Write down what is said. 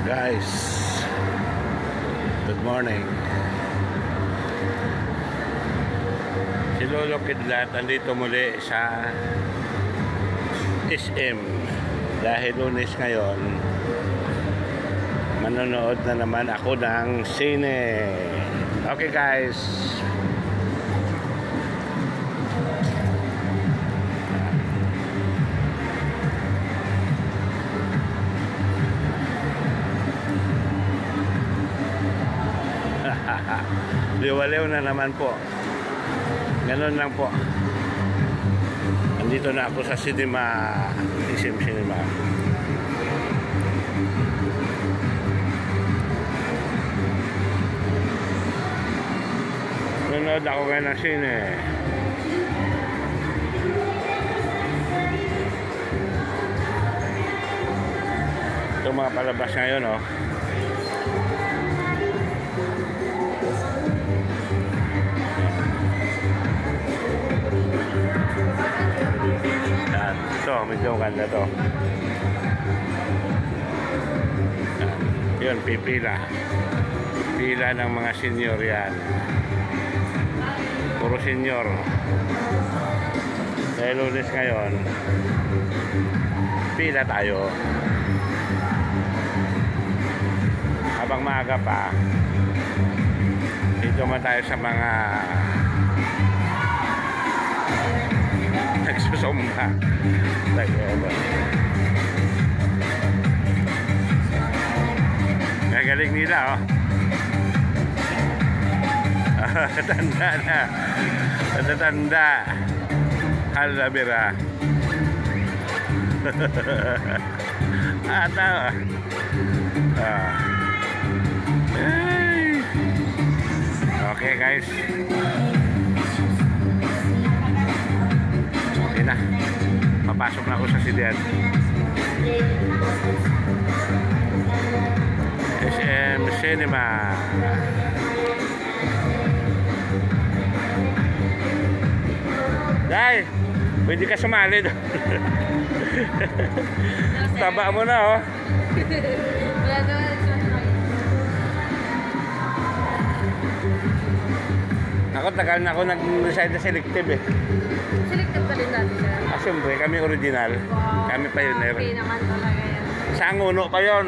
Guys, good morning. Si Lolo Kidlat andito muli sa SM dahil Lunes ngayon. Manonood na naman ako ng sine. Okay guys. Liwaliw na naman po. Ganun lang po. Andito na ako sa cinema, SM Cinema. Nanonood ako ngayon ng sine. Ito mga palabas ngayon, oh. Ito, medyo maganda to. Yun, pipila. Pila ng mga senior yan. Puro senior. Dahil Lunes ngayon, pila tayo. Habang maaga pa, dito man tayo sa mga nagsusumba. Gagaling nila, oh. Tanda na. Tanda. Halabira. Ata. Okay guys. Okay na. Papasok na ako sa CDN. SM Cinema. Day, pwede ka sumali doon. Taba mo na, oh. Ako, tagal na ako nag-decide na selective eh. Selective pa rin natin siya. Siyempre, kami original. Wow. Kami pioneer. Okay naman talaga yan. Sa Anguno pa yun.